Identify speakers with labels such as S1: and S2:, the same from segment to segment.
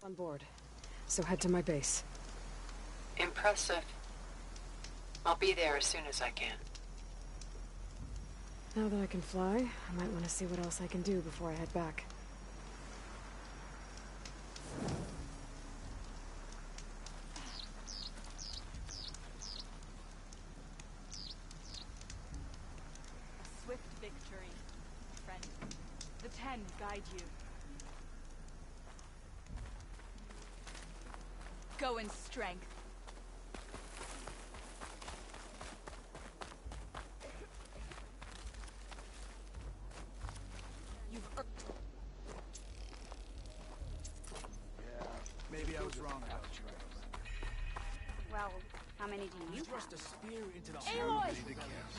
S1: On board. So head to my base.
S2: Impressive. I'll be there as soon as I can.
S1: Now that I can fly, I might want to see what else I can do before I head back.
S3: A swift victory, friend. The Ten guide you. Go in strength.
S4: Maybe I was wrong about you.
S5: Well, how many do you have?
S4: Thrust a spear into the
S3: Aloy!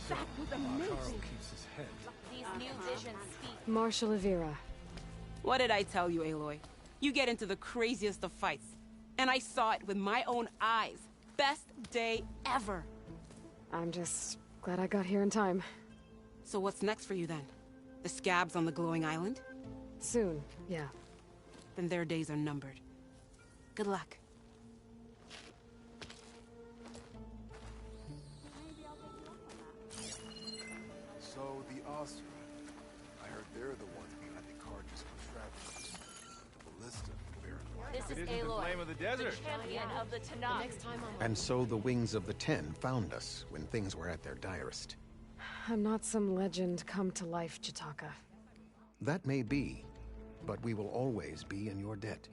S3: That was amazing!
S4: keeps his head.
S5: These new visions speak.
S1: Marshal Avira.
S6: What did I tell you, Aloy? You get into the craziest of fights. And I saw it with my own eyes. Best day ever.
S1: I'm just glad I got here in time.
S6: So what's next for you then? The scabs on the glowing island?
S1: Soon, yeah.
S6: Then their days are numbered. Good luck.
S7: So the Osra. I heard they're the ones behind the Carja's contraptions. The ballista,
S5: This is
S8: The
S5: Aloy,
S8: flame of the desert.
S5: champion of the Tanakh.
S9: And so the Wings of the Ten found us when things were at their direst.
S1: I'm not some legend come to life, Chitaka.
S9: That may be, but we will always be in your debt.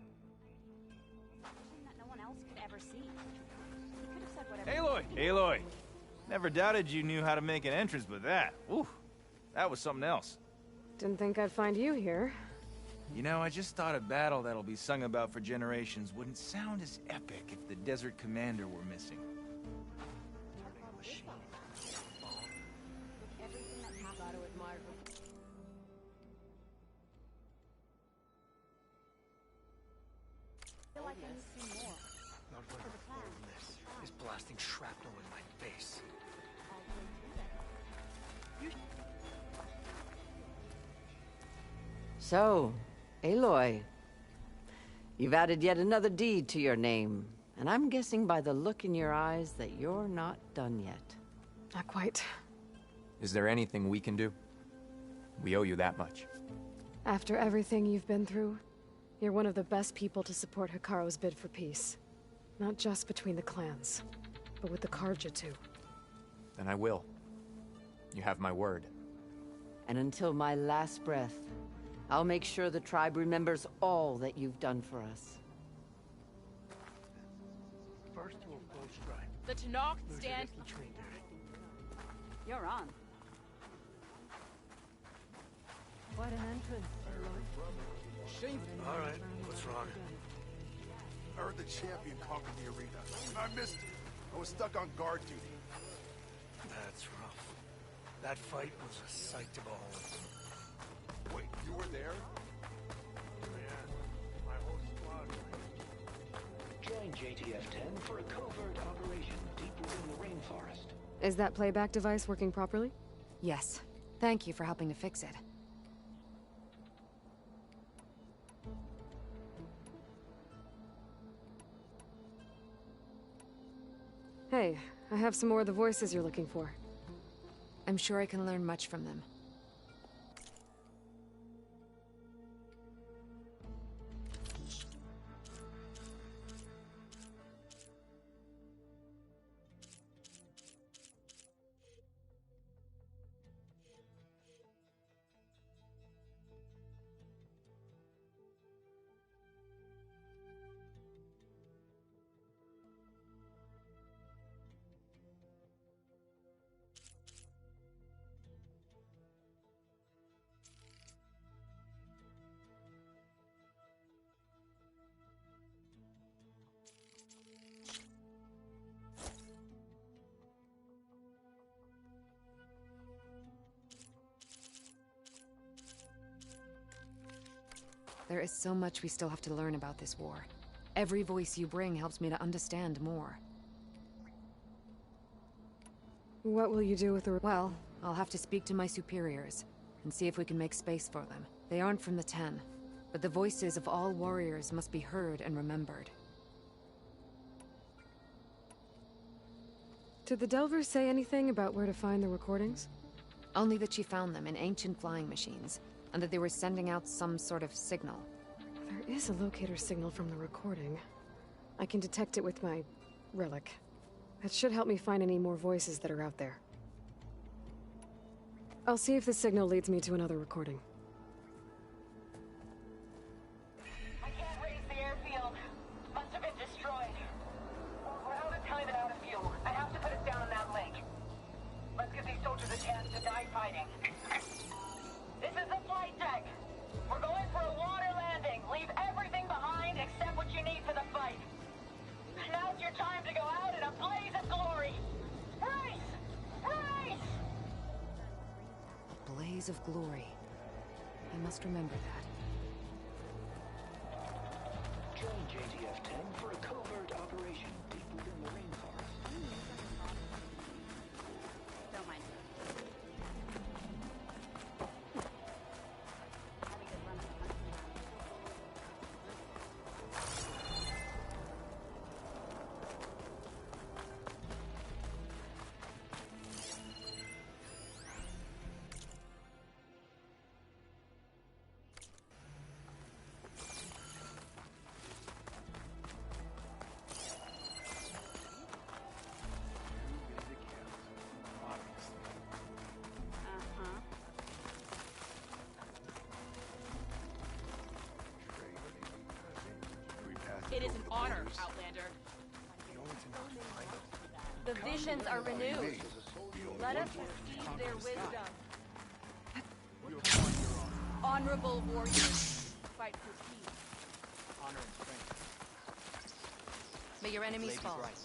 S5: That no one else could ever see. He could have said whatever.
S8: Aloy! Never doubted you knew how to make an entrance, but that, ooh, that was something else.
S1: Didn't think I'd find you here.
S8: You know, I just thought a battle that'll be sung about for generations wouldn't sound as epic if the Desert Commander were missing.
S5: Everything that happened.
S1: Gotta admire her.
S5: I feel like I need to see more.
S4: Not when this is blasting shrapnel in my face.
S10: So, Aloy, you've added yet another deed to your name, and I'm guessing by the look in your eyes that you're not done yet.
S1: Not quite.
S11: Is there anything we can do? We owe you that much.
S1: After everything you've been through, you're one of the best people to support Hikaru's bid for peace. Not just between the clans, but with the Carja too.
S11: Then I will. You have my word.
S10: And until my last breath, I'll make sure the tribe remembers all that you've done for us.
S4: First to a full strike.
S3: The Tanakh stand.
S5: You're on.
S1: Quite an entrance.
S7: All right, what's wrong? I heard the champion conquered the arena, and I missed it. I was stuck on guard duty.
S4: That's rough. That fight was a sight to behold.
S7: Wait, you were there?
S4: Yeah, my whole squad.
S12: Join JTF-10 for a covert operation deep within the rainforest.
S1: Is that playback device working properly?
S13: Yes. Thank you for helping to fix it.
S1: Hey, I have some more of the voices you're looking for.
S13: I'm sure I can learn much from them. There is so much we still have to learn about this war. Every voice you bring helps me to understand more.
S1: What will you do with the...
S13: Well, I'll have to speak to my superiors, and see if we can make space for them. They aren't from the Ten, but the voices of all warriors must be heard and remembered.
S1: Did the Delver say anything about where to find the recordings?
S13: Only that she found them in ancient flying machines, and that they were sending out some sort of signal.
S1: There is a locator signal from the recording. I can detect it with my relic. That should help me find any more voices that are out there. I'll see if the signal leads me to another recording.
S14: I can't raise the airfield. Must have been destroyed. We're out of time and out of fuel. I have to put us down on that lake. Let's give these soldiers a chance to die fighting. This is the flight deck. We're going for a water landing. Leave everything behind except what you need for the fight. Now's your time to go out in a blaze of glory. Race! Race!
S13: A blaze of glory. I must remember that.
S12: Join JTF-10 for a covert operation deep within the rainforest.
S5: Don't mind.
S6: It is an honor, Outlander.
S3: The visions are renewed. Let us receive their wisdom. Honorable warriors, fight for peace.
S4: Honor and strength.
S13: May your enemies
S4: Lady
S13: fall.
S4: Bright.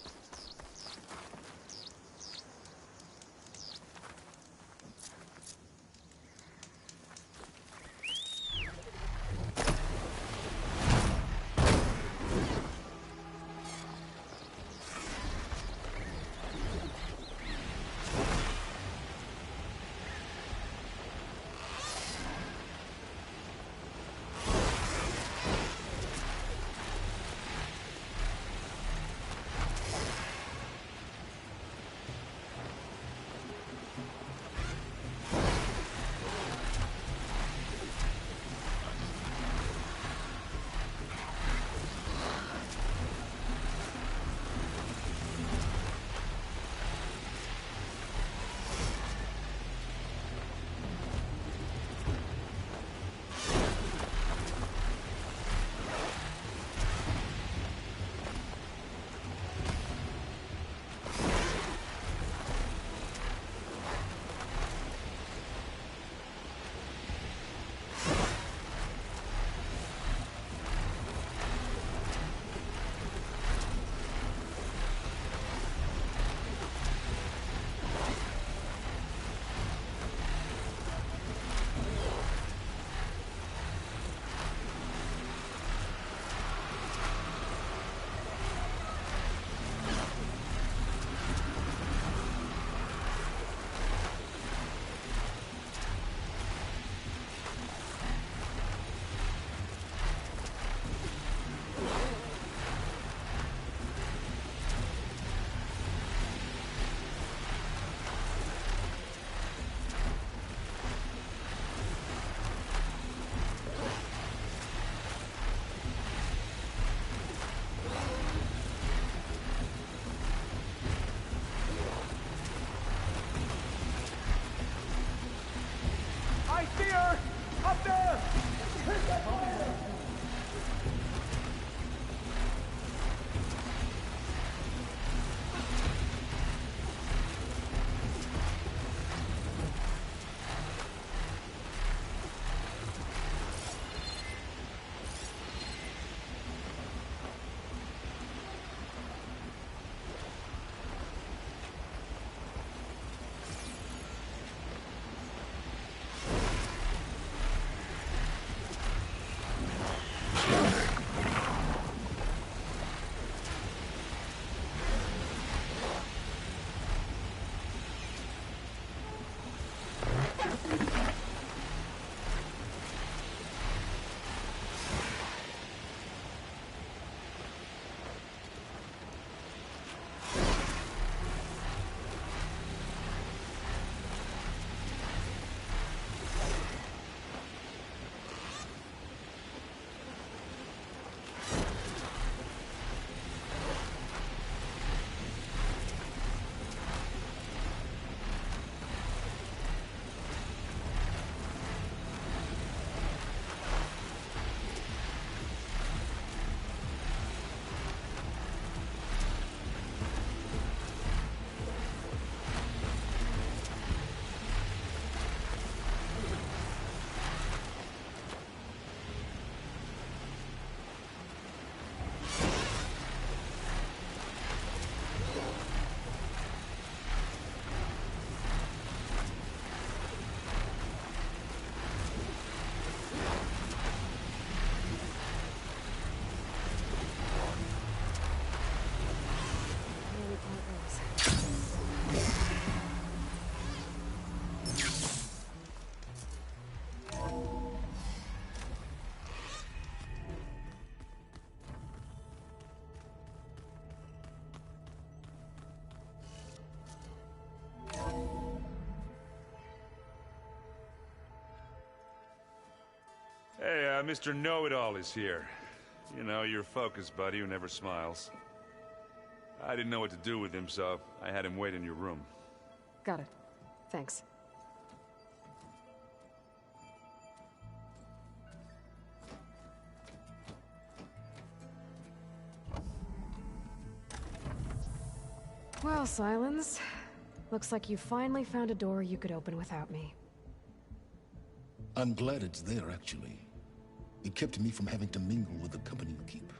S15: Hey, Mr. Know-It-All is here. You know, your focus buddy who never smiles. I didn't know what to do with him, so I had him wait in your room.
S1: Got it. Thanks. Well, Silence. Looks like you finally found a door you could open without me.
S16: I'm glad it's there, actually. It kept me from having to mingle with the company you keep.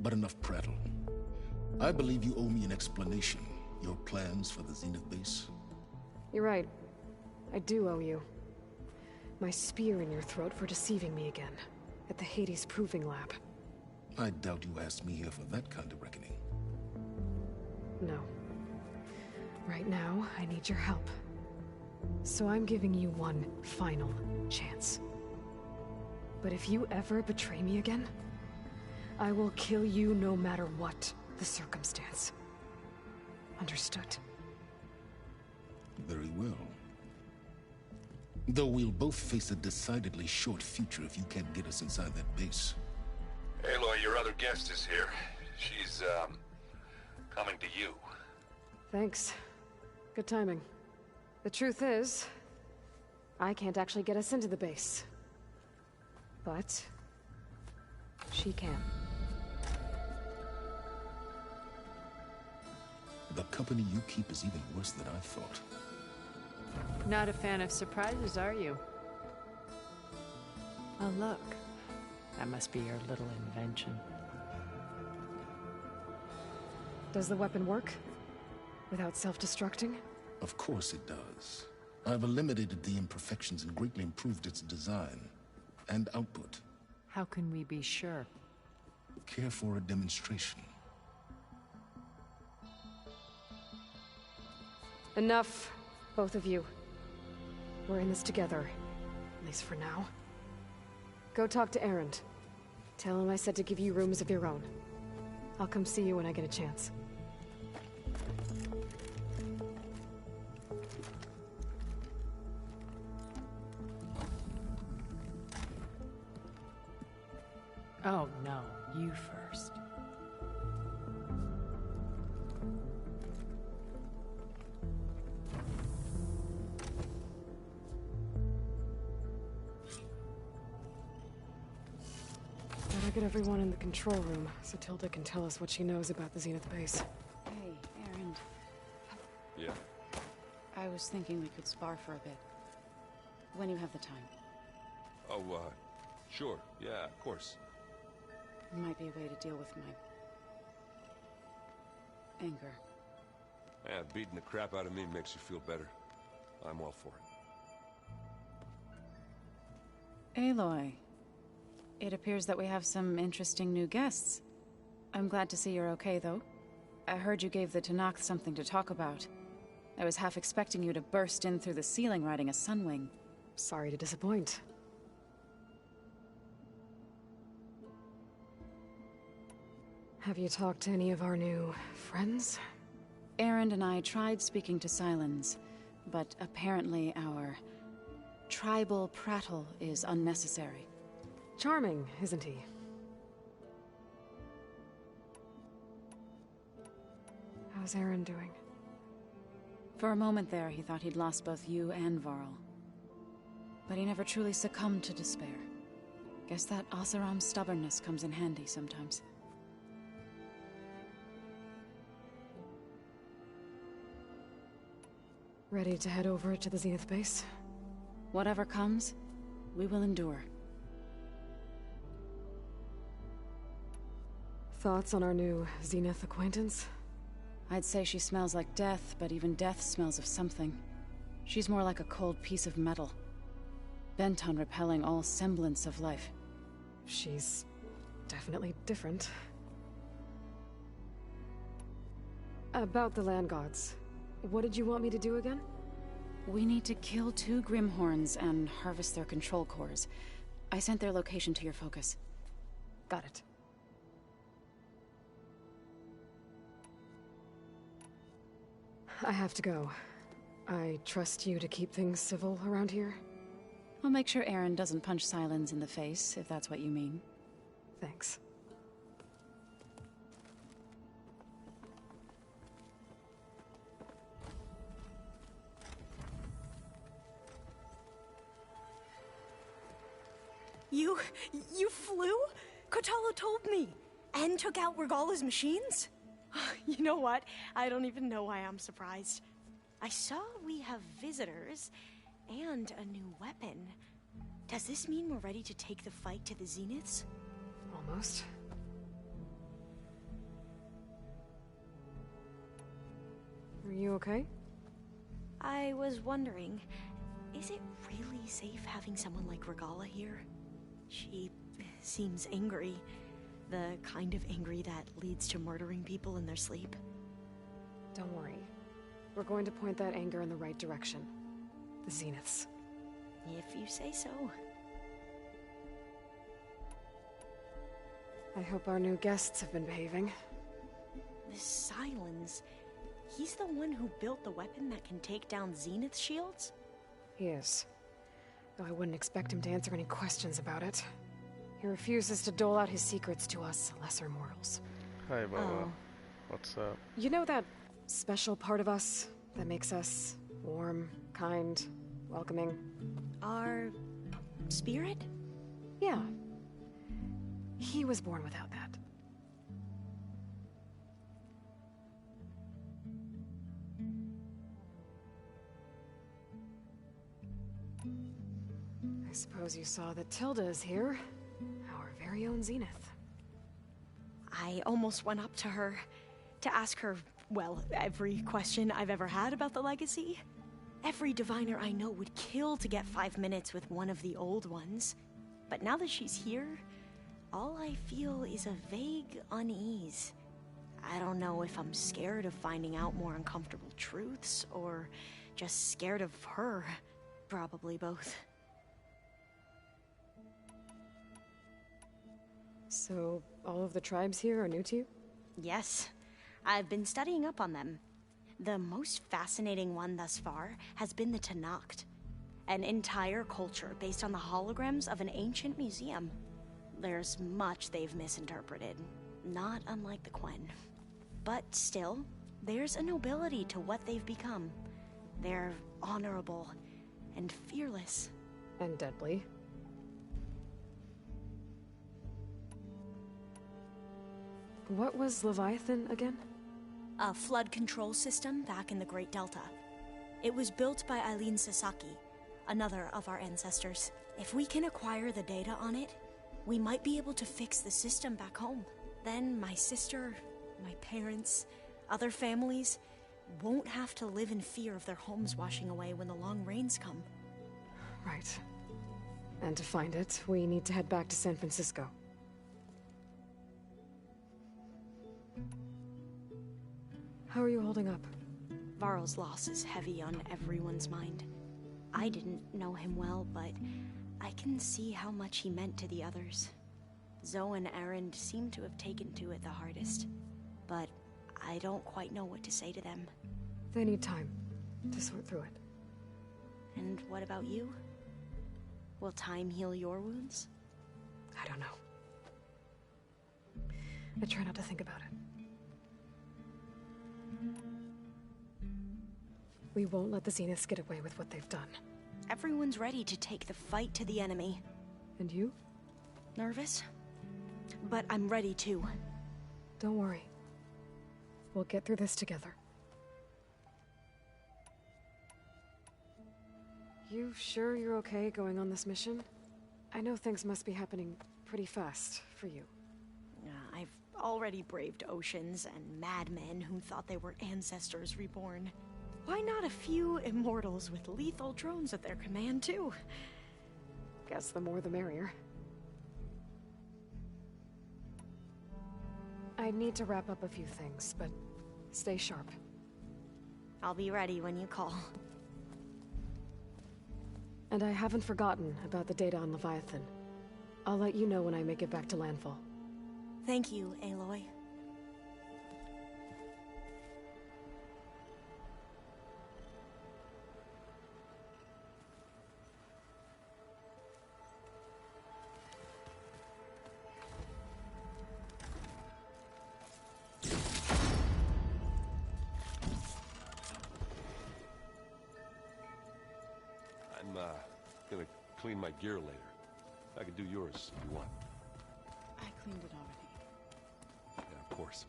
S16: But enough prattle. I believe you owe me an explanation. Your plans for the Zenith base?
S1: You're right. I do owe you. My spear in your throat for deceiving me again. At the Hades Proving Lab.
S16: I doubt you asked me here for that kind of reckoning.
S1: No. Right now, I need your help. So I'm giving you one final chance. But if you ever betray me again, I will kill you no matter what the circumstance. Understood?
S16: Very well. Though we'll both face a decidedly short future if you can't get us inside that base.
S15: Aloy, your other guest is here. She's, coming to you.
S1: Thanks. Good timing. The truth is, I can't actually get us into the base. But she can.
S16: The company you keep is even worse than I thought.
S10: Not a fan of surprises, are you? Oh, look. That must be your little invention.
S1: Does the weapon work? Without self-destructing?
S16: Of course it does. I've eliminated the imperfections and greatly improved its design and output.
S10: How can we be sure?
S16: Care for a demonstration?
S1: Enough, both of you. We're in this together, at least for now. Go talk to Erend. Tell him I said to give you rooms of your own. I'll come see you when I get a chance.
S10: Oh, no. You first.
S1: Better get everyone in the control room so Tilda can tell us what she knows about the Zenith base.
S13: Hey, Erend.
S15: Yeah.
S13: I was thinking we could spar for a bit. When you have the time.
S15: Oh, sure. Yeah, of course.
S13: Might be a way to deal with my anger.
S17: Yeah, beating the crap out of me makes you feel better. I'm all for it.
S13: Aloy, it appears that we have some interesting new guests. I'm glad to see you're okay, though. I heard you gave the Tanakh something to talk about. I was half expecting you to burst in through the ceiling riding a sunwing.
S1: Sorry to disappoint. Have you talked to any of our new friends?
S13: Erend and I tried speaking to Silence, but apparently our tribal prattle is unnecessary.
S1: Charming, isn't he? How's Aaron doing?
S13: For a moment there, he thought he'd lost both you and Varl. But he never truly succumbed to despair. Guess that Oseram's stubbornness comes in handy sometimes.
S1: Ready to head over to the Zenith base?
S13: Whatever comes, we will endure.
S1: Thoughts on our new Zenith acquaintance?
S13: I'd say she smells like death, but even death smells of something. She's more like a cold piece of metal. Bent on repelling all semblance of life.
S1: She's definitely different. About the land gods. What did you want me to do again?
S13: We need to kill 2 Grimhorns and harvest their control cores. I sent their location to your focus.
S1: Got it. I have to go. I trust you to keep things civil around here?
S13: I'll make sure Aaron doesn't punch Sylens in the face, if that's what you mean.
S1: Thanks.
S18: You flew? Kotallo told me. And took out Regala's machines? You know what? I don't even know why I'm surprised. I saw we have visitors and a new weapon. Does this mean we're ready to take the fight to the Zeniths?
S1: Almost. Are you okay?
S18: I was wondering, is it really safe having someone like Regala here? She seems angry. The kind of angry that leads to murdering people in their sleep.
S1: Don't worry. We're going to point that anger in the right direction. The Zeniths.
S18: If you say so.
S1: I hope our new guests have been behaving.
S18: This Sylens, he's the one who built the weapon that can take down Zenith shields?
S1: He is. Though I wouldn't expect him to answer any questions about it. He refuses to dole out his secrets to us lesser mortals.
S19: Hi, Baba. What's up?
S1: You know that special part of us that makes us warm, kind, welcoming?
S18: Our spirit?
S1: Yeah. He was born without that. I suppose you saw that Tilda is here. Our very own Zenith.
S18: I almost went up to her to ask her, well, every question I've ever had about the legacy. Every diviner I know would kill to get 5 minutes with one of the old ones. But now that she's here, all I feel is a vague unease. I don't know if I'm scared of finding out more uncomfortable truths, or just scared of her. Probably both.
S1: So, all of the tribes here are new to you?
S18: Yes. I've been studying up on them. The most fascinating one thus far has been the Tanacht, an entire culture based on the holograms of an ancient museum. There's much they've misinterpreted, not unlike the Quen. But still, there's a nobility to what they've become. They're honorable and fearless.
S1: And deadly. What was Leviathan again?
S18: A flood control system back in the Great Delta. It was built by Eileen Sasaki, another of our ancestors. If we can acquire the data on it, we might be able to fix the system back home. Then my sister, my parents, other families won't have to live in fear of their homes washing away when the long rains come.
S1: Right. And to find it, we need to head back to San Francisco. How are you holding up?
S18: Varl's loss is heavy on everyone's mind. I didn't know him well, but I can see how much he meant to the others. Zoe and Aaron seem to have taken to it the hardest, but I don't quite know what to say to them.
S1: They need time to sort through it.
S18: And what about you? Will time heal your wounds?
S1: I don't know. I try not to think about it. We won't let the Zeniths get away with what they've done.
S18: Everyone's ready to take the fight to the enemy.
S1: And you?
S18: Nervous? But I'm ready too.
S1: Don't worry. We'll get through this together. You sure you're okay going on this mission? I know things must be happening pretty fast for you.
S18: I've already braved oceans and madmen who thought they were ancestors reborn. Why not a few immortals with lethal drones at their command, too?
S1: Guess the more the merrier. I need to wrap up a few things, but stay sharp.
S18: I'll be ready when you call.
S1: And I haven't forgotten about the data on Leviathan. I'll let you know when I make it back to landfall.
S18: Thank you, Aloy.
S17: Gonna clean my gear later. I can do yours if you want.
S13: I cleaned it already.
S17: Yeah, of course.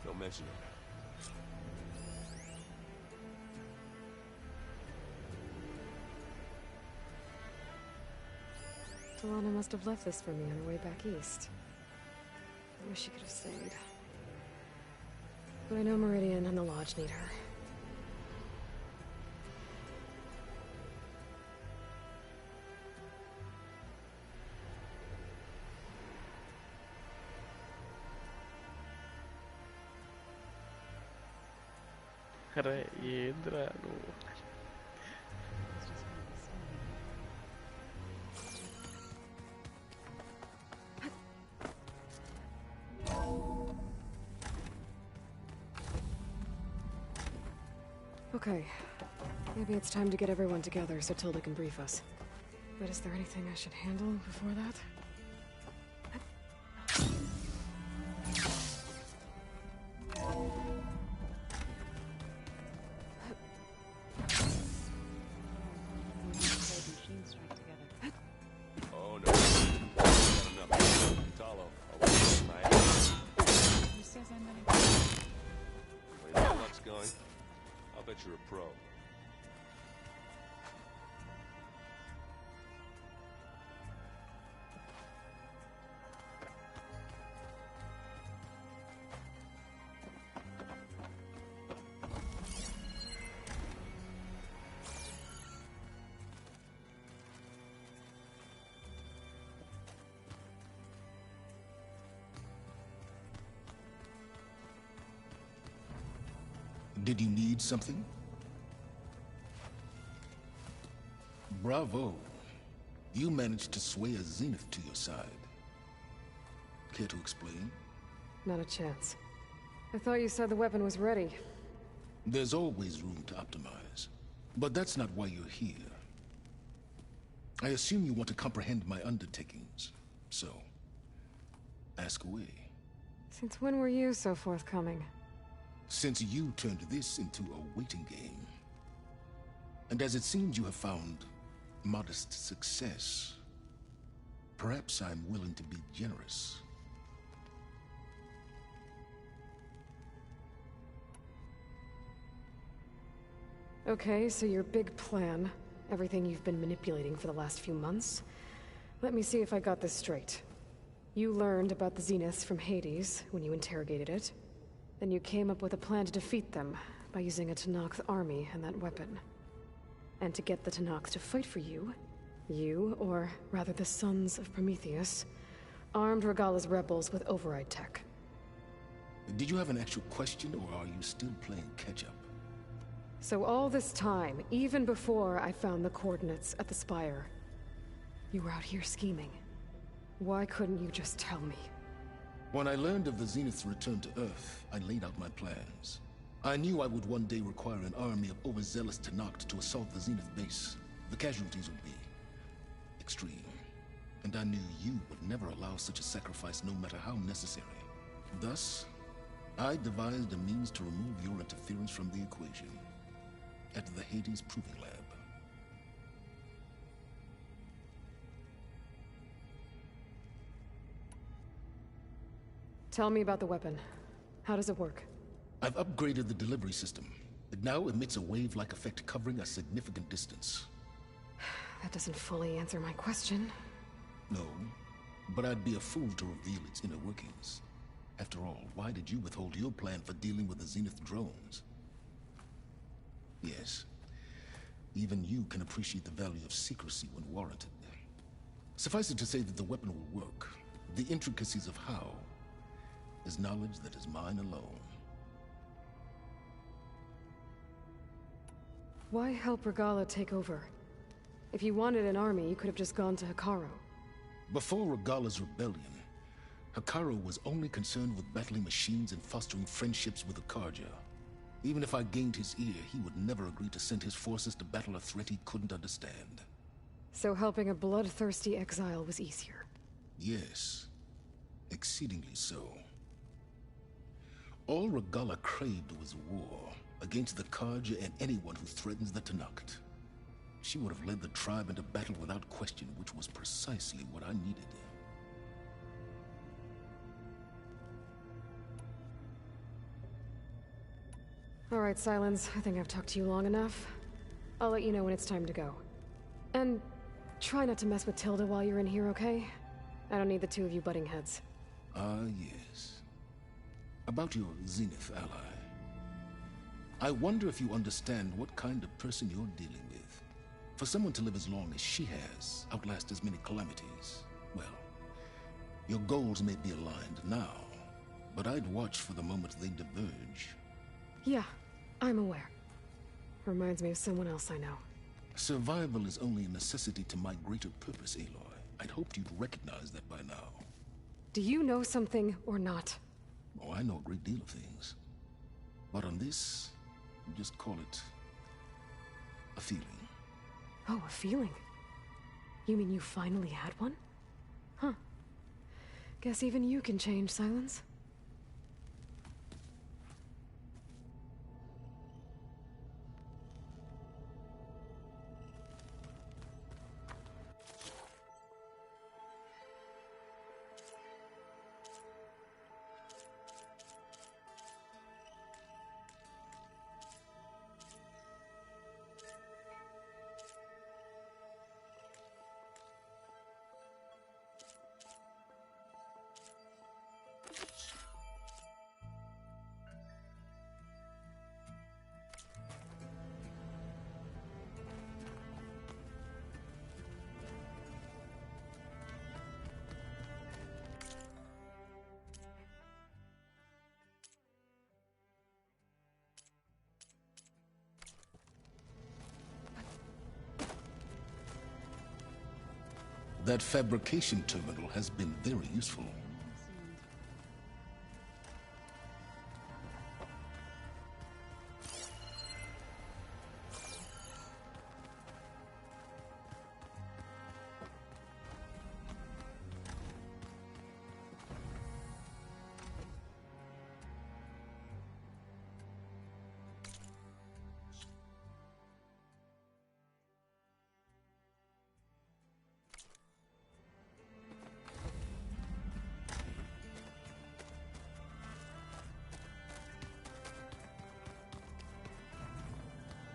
S17: Don't mention it.
S1: Delana must have left this for me on her way back east. I wish she could have stayed. But I know Meridian and the Lodge need her.
S19: అరే ఏంద్రా నువ్వు
S1: Okay. Maybe it's time to get everyone together so Tilda can brief us. But is there anything I should handle before that?
S17: Oh no. Not enough. Kotallo, I'll let my ass.
S13: Who says I'm gonna
S17: The way my luck's going, I'll bet you're a pro.
S16: Did you need something? Bravo. You managed to sway a Zenith to your side. Care to explain?
S1: Not a chance. I thought you said the weapon was ready.
S16: There's always room to optimize. But that's not why you're here. I assume you want to comprehend my undertakings. So, ask away.
S1: Since when were you so forthcoming?
S16: Since you turned this into a waiting game. And as it seems you have found modest success, perhaps I'm willing to be generous.
S1: Okay, so your big plan, everything you've been manipulating for the last few months. Let me see if I got this straight. You learned about the Zeniths from Hades when you interrogated it. Then you came up with a plan to defeat them by using a Tenakth army and that weapon. And to get the Tenakth to fight for you, or rather the Sons of Prometheus, armed Regalla's rebels with override tech.
S16: Did you have an actual question, or are you still playing catch-up?
S1: So all this time, even before I found the coordinates at the Spire, you were out here scheming. Why couldn't you just tell me?
S16: When I learned of the Zenith's return to Earth, I laid out my plans. I knew I would one day require an army of overzealous Tenakth to assault the Zenith base. The casualties would be extreme. And I knew you would never allow such a sacrifice, no matter how necessary. Thus, I devised a means to remove your interference from the equation at the Hades Proving Lab.
S1: Tell me about the weapon. How does it work?
S16: I've upgraded the delivery system. It now emits a wave-like effect covering a significant distance.
S1: That doesn't fully answer my question.
S16: No, but I'd be a fool to reveal its inner workings. After all, why did you withhold your plan for dealing with the Zenith drones? Yes, even you can appreciate the value of secrecy when warranted. Suffice it to say that the weapon will work. The intricacies of how is knowledge that is mine alone.
S1: Why help Regalla take over? If you wanted an army, you could have just gone to Hekarro.
S16: Before Regalla's rebellion, Hekarro was only concerned with battling machines and fostering friendships with the Karja. Even if I gained his ear, he would never agree to send his forces to battle a threat he couldn't understand.
S1: So helping a bloodthirsty exile was easier?
S16: Yes, exceedingly so. All Regalla craved was war against the Karja and anyone who threatens the Tenakth. she would have led the tribe into battle without question, which was precisely what I needed.
S1: All right, Silence. I think I've talked to you long enough. I'll let you know when it's time to go. And try not to mess with Tilda while you're in here, okay? I don't need the two of you butting heads.
S16: Ah, yes. About your Zenith ally. I wonder if you understand what kind of person you're dealing with. For someone to live as long as she has, outlast as many calamities, well, your goals may be aligned now, but I'd watch for the moment they diverge.
S1: Yeah, I'm aware. Reminds me of someone else I know.
S16: Survival is only a necessity to my greater purpose, Aloy. I'd hoped you'd recognize that by now.
S1: Do you know something or not?
S16: Oh, I know a great deal of things. But on this, just call it a feeling.
S1: Oh, a feeling? You mean you finally had one? Huh. Guess even you can change, Silence.
S16: That fabrication terminal has been very useful.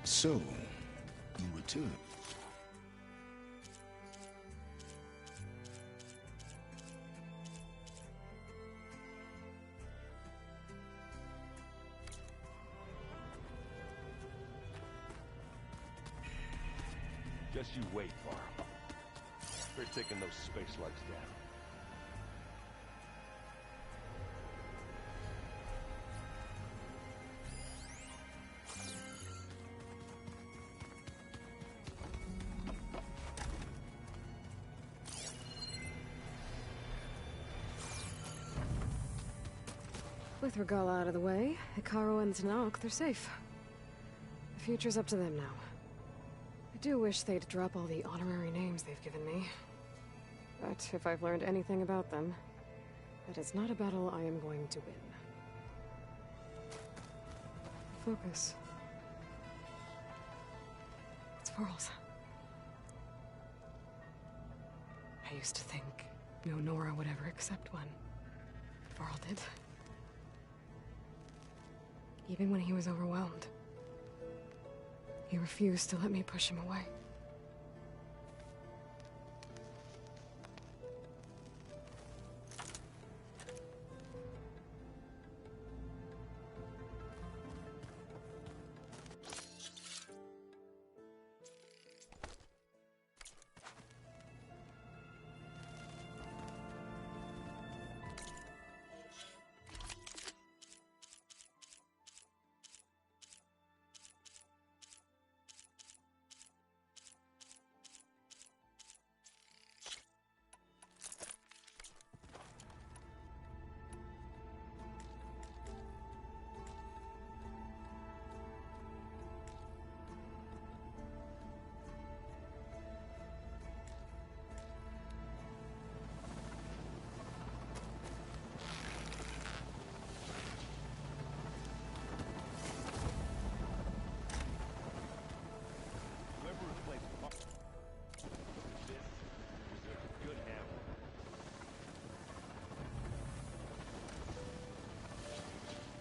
S16: So, you return.
S17: Just you wait, Varl. They're taking those space slugs down.
S1: With Regala out of the way, Hikaru and Tanakh, they're safe. The future's up to them now. I do wish they'd drop all the honorary names they've given me. But if I've learned anything about them, that it's not a battle I am going to win. Focus. It's Varl's. I used to think no Nora would ever accept one. Varl did. Even when he was overwhelmed, he refused to let me push him away.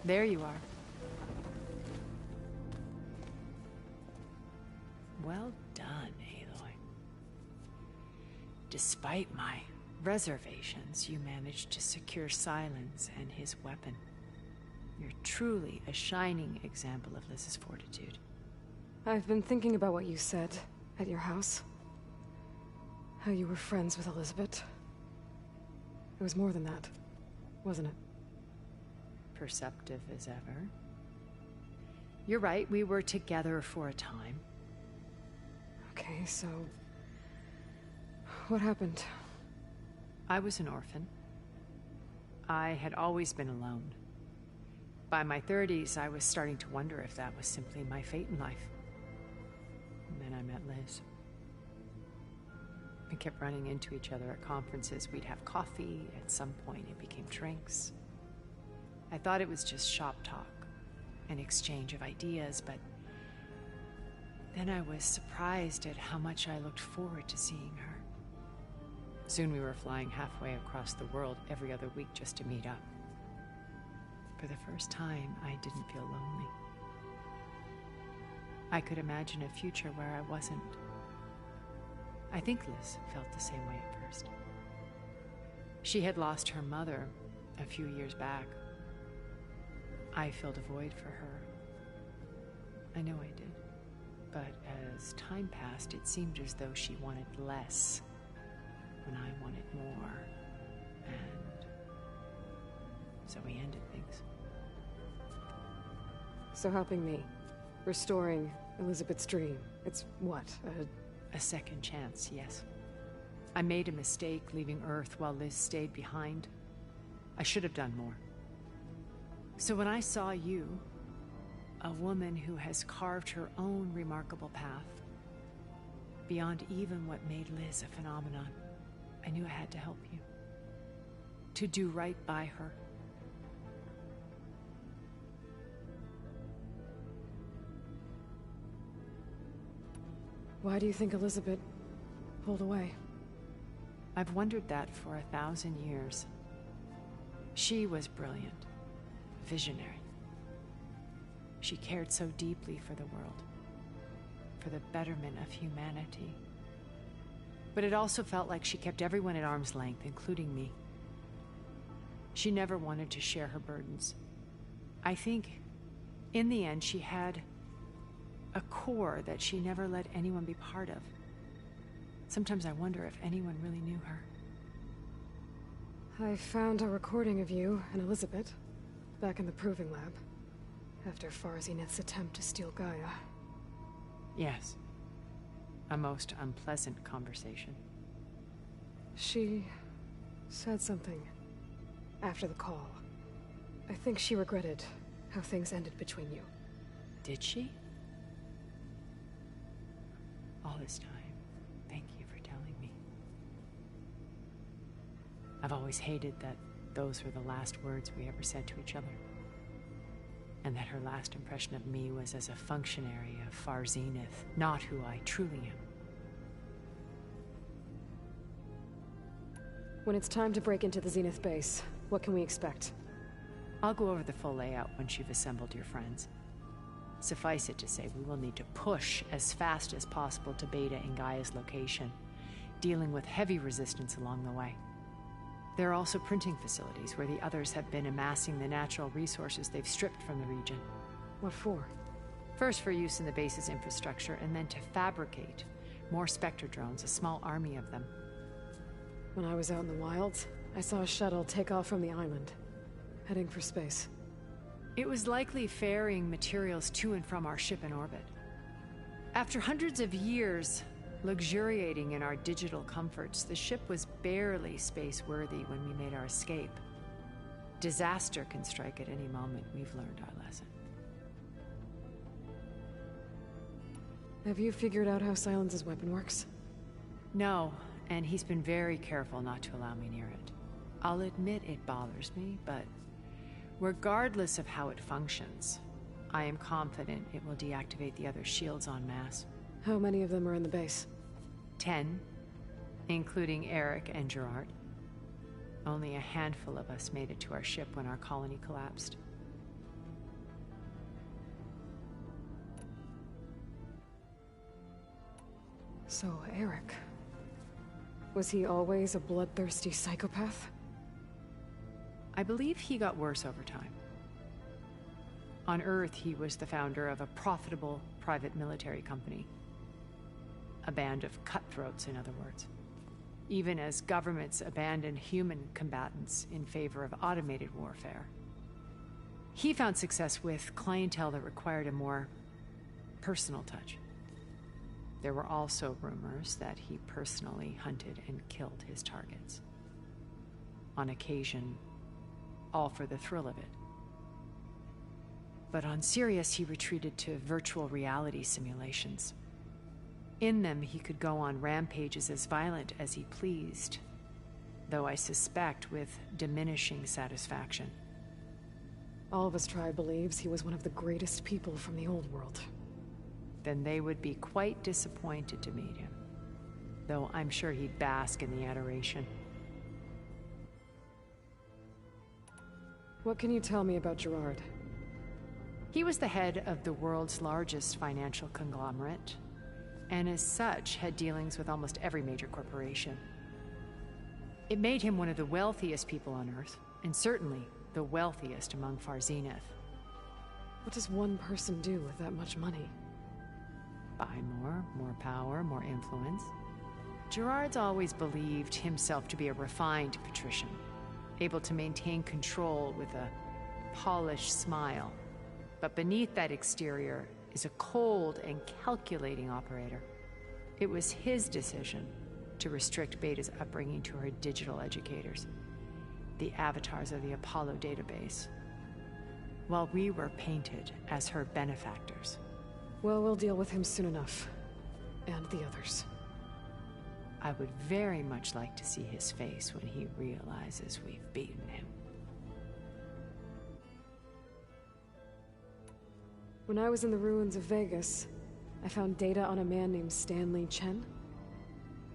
S20: There you are. Well done, Aloy. Despite my reservations, you managed to secure Silence and his weapon. You're truly a shining example of Liz's fortitude.
S1: I've been thinking about what you said at your house. How you were friends with Elizabeth. It was more than that, wasn't it?
S20: Perceptive as ever. You're right, we were together for a time.
S1: Okay, so... what happened?
S20: I was an orphan. I had always been alone. By my 30s, I was starting to wonder if that was simply my fate in life. And then I met Liz. We kept running into each other at conferences. We'd have coffee. At some point, it became drinks. I thought it was just shop talk, an exchange of ideas, but then I was surprised at how much I looked forward to seeing her. Soon we were flying halfway across the world every other week just to meet up. For the first time, I didn't feel lonely. I could imagine a future where I wasn't. I think Liz felt the same way at first. She had lost her mother a few years back. I filled a void for her. I know I did. But as time passed, it seemed as though she wanted less when I wanted more. And so we ended things.
S1: So helping me, restoring Elizabeth's dream, it's what,
S20: a second chance, yes. I made a mistake leaving Earth while Liz stayed behind. I should have done more. So when I saw you, a woman who has carved her own remarkable path, beyond even what made Liz a phenomenon, I knew I had to help you. To do right by her.
S1: Why do you think Elizabeth pulled away?
S20: I've wondered that for 1,000 years. She was brilliant, visionary. She cared so deeply for the world, for the betterment of humanity. But it also felt like she kept everyone at arm's length, including me. She never wanted to share her burdens. I think, in the end, she had a core that she never let anyone be part of. Sometimes I wonder if anyone really knew her.
S1: I found a recording of you and Elizabeth back in the proving lab after Farzineth's attempt to steal Gaia.
S20: Yes. A most unpleasant conversation.
S1: She said something after the call. I think she regretted how things ended between you.
S20: Did she? All this time, thank you for telling me. I've always hated that those were the last words we ever said to each other. And that her last impression of me was as a functionary of Farzineth, not who I truly am.
S1: When it's time to break into the Zenith base, what can we expect?
S20: I'll go over the full layout once you've assembled your friends. Suffice it to say, we will need to push as fast as possible to Beta and Gaia's location, dealing with heavy resistance along the way. There are also printing facilities where the others have been amassing the natural resources they've stripped from the region.
S1: What for?
S20: First for use in the base's infrastructure, and then to fabricate more Spectre drones, a small army of them.
S1: When I was out in the wilds, I saw a shuttle take off from the island, heading for space.
S20: It was likely ferrying materials to and from our ship in orbit. After hundreds of years luxuriating in our digital comforts, the ship was barely space-worthy when we made our escape. Disaster can strike at any moment. We've learned our lesson.
S1: Have you figured out how Silence's weapon works?
S20: No, and he's been very careful not to allow me near it. I'll admit it bothers me, but regardless of how it functions, I am confident it will deactivate the other shields en masse.
S1: How many of them are in the base?
S20: 10, including Eric and Gerard. Only a handful of us made it to our ship when our colony collapsed.
S1: So, Eric... was he always a bloodthirsty psychopath?
S20: I believe he got worse over time. On Earth, he was the founder of a profitable private military company. A band of cutthroats, in other words. Even as governments abandoned human combatants in favor of automated warfare. He found success with clientele that required a more personal touch. There were also rumors that he personally hunted and killed his targets. On occasion, all for the thrill of it. But on Sirius, he retreated to virtual reality simulations. In them, he could go on rampages as violent as he pleased, though I suspect with diminishing satisfaction.
S1: All of his tribe believes he was one of the greatest people from the old world.
S20: Then they would be quite disappointed to meet him, though I'm sure he'd bask in the adoration.
S1: What can you tell me about Gerard?
S20: He was the head of the world's largest financial conglomerate, and as such had dealings with almost every major corporation. It made him one of the wealthiest people on Earth, and certainly the wealthiest among Far Zenith.
S1: What does one person do with that much money?
S20: Buy more power, more influence. Gerard's always believed himself to be a refined patrician, able to maintain control with a polished smile. But beneath that exterior is a cold and calculating operator. It was his decision to restrict Beta's upbringing to her digital educators, the avatars of the Apollo database, while we were painted as her benefactors.
S1: Well, we'll deal with him soon enough. And the others.
S20: I would very much like to see his face when he realizes we've beaten him.
S1: When I was in the ruins of Vegas, I found data on a man named Stanley Chen.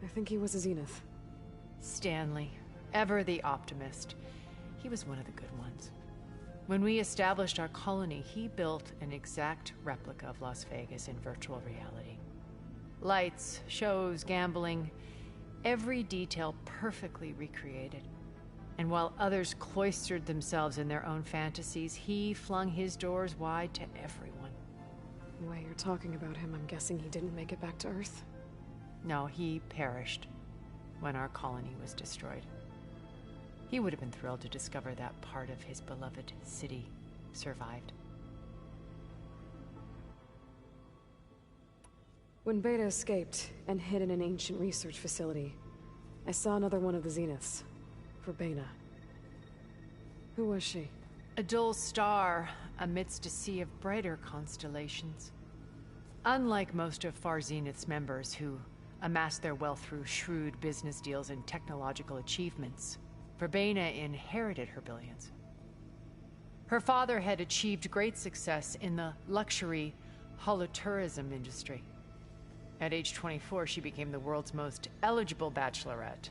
S1: I think he was a Zenith.
S20: Stanley, ever the optimist. He was one of the good ones. When we established our colony, he built an exact replica of Las Vegas in virtual reality. Lights, shows, gambling, every detail perfectly recreated. And while others cloistered themselves in their own fantasies, he flung his doors wide to everyone.
S1: The way you're talking about him, I'm guessing he didn't make it back to Earth?
S20: No, he perished when our colony was destroyed. He would have been thrilled to discover that part of his beloved city survived.
S1: When Beta escaped and hid in an ancient research facility, I saw another one of the Zeniths. Verbena. Who was she?
S20: A dull star amidst a sea of brighter constellations. Unlike most of Far Zenith's members who amassed their wealth through shrewd business deals and technological achievements, Verbena inherited her billions. Her father had achieved great success in the luxury holotourism industry. At age 24, she became the world's most eligible bachelorette,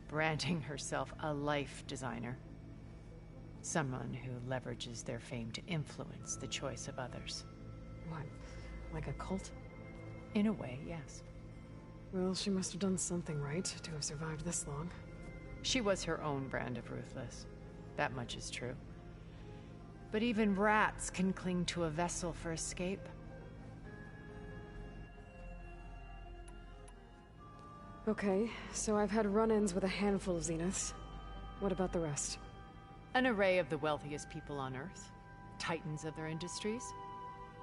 S20: branding herself a life designer. Someone who leverages their fame to influence the choice of others.
S1: What? Like a cult?
S20: In a way, yes.
S1: Well, she must have done something right to have survived this long.
S20: She was her own brand of ruthless. That much is true. But even rats can cling to a vessel for escape.
S1: Okay, so I've had run-ins with a handful of Zeniths. What about the rest?
S20: An array of the wealthiest people on Earth. Titans of their industries.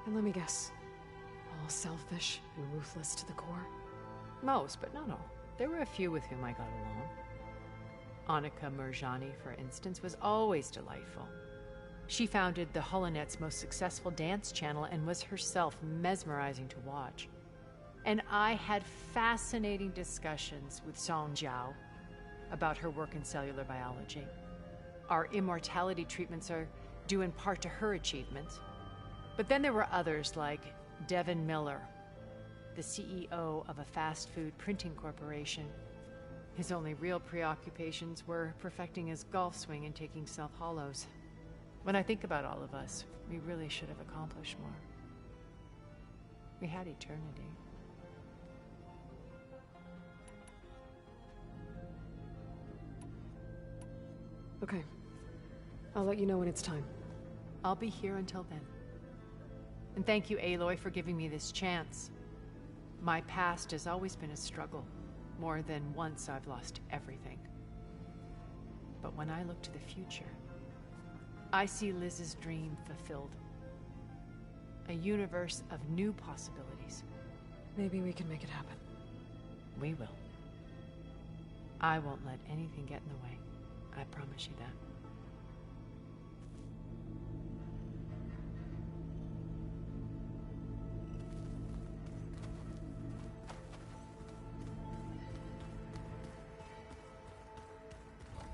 S1: And let me guess. All selfish and ruthless to the core?
S20: Most, but not all. There were a few with whom I got along. Annika Murjani, for instance, was always delightful. She founded the HoloNet's most successful dance channel and was herself mesmerizing to watch. And I had fascinating discussions with Song Jiao about her work in cellular biology. Our immortality treatments are due in part to her achievements. But then there were others like Devin Miller, the CEO of a fast food printing corporation. His only real preoccupations were perfecting his golf swing and taking self-hollows. When I think about all of us, we really should have accomplished more. We had eternity.
S1: Okay. I'll let you know when it's time.
S20: I'll be here until then. And thank you, Aloy, for giving me this chance. My past has always been a struggle. More than once I've lost everything. But when I look to the future, I see Liz's dream fulfilled. A universe of new possibilities.
S1: Maybe we can make it happen.
S20: We will. I won't let anything get in the way. I promise you that.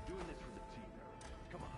S17: Doing this for the team, Eric. Come on.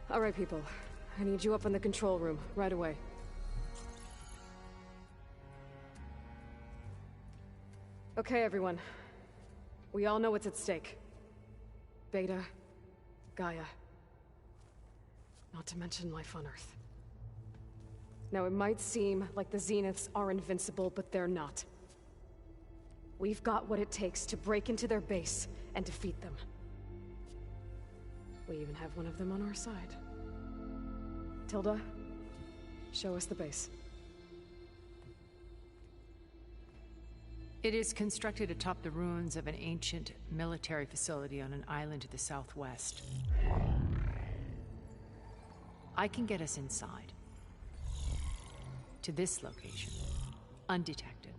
S1: All right, people. I need you up in the control room, right away. Okay, everyone. We all know what's at stake. Beta, Gaia. Not to mention life on Earth. Now, it might seem like the Zeniths are invincible, but they're not. We've got what it takes to break into their base and defeat them. We even have one of them on our side. Tilda, show us the base.
S20: It is constructed atop the ruins of an ancient military facility on an island to the southwest. I can get us inside. To this location. Undetected.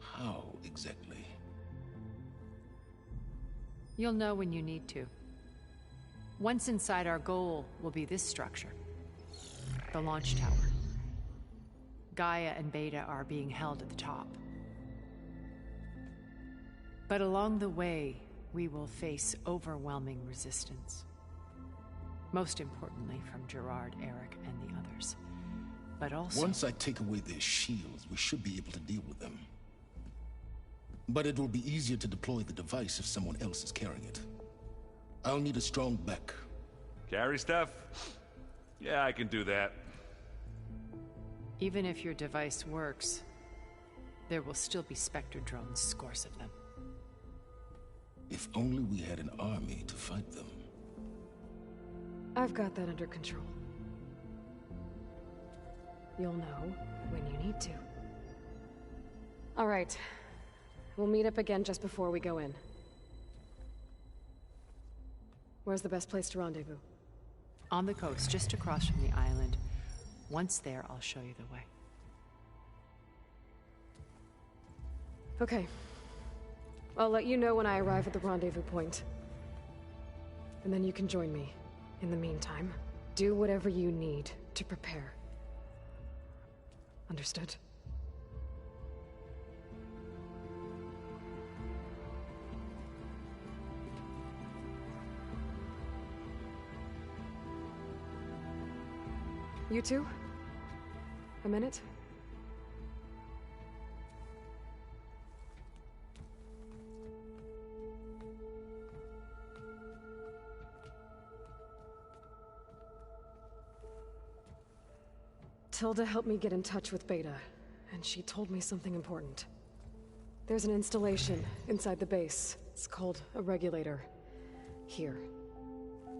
S16: How exactly?
S20: You'll know when you need to. Once inside, our goal will be this structure. The launch tower. Gaia and Beta are being held at the top. But along the way, we will face overwhelming resistance. Most importantly from Gerard, Eric, and the others. But also...
S16: Once I take away their shields, we should be able to deal with them. But it will be easier to deploy the device if someone else is carrying it. I'll need a strong back.
S15: Carry stuff? Yeah, I can do that.
S20: Even if your device works, there will still be Spectre drones, scores of them.
S16: If only we had an army to fight them.
S1: I've got that under control. You'll know when you need to. All right. We'll meet up again just before we go in. Where's the best place to rendezvous?
S20: On the coast, just across from the island. Once there, I'll show you the way.
S1: Okay. I'll let you know when I arrive at the rendezvous point. And then you can join me. In the meantime, do whatever you need to prepare. Understood? You two? A minute? Tilda helped me get in touch with Beta, and she told me something important. There's an installation inside the base. It's called a regulator. Here.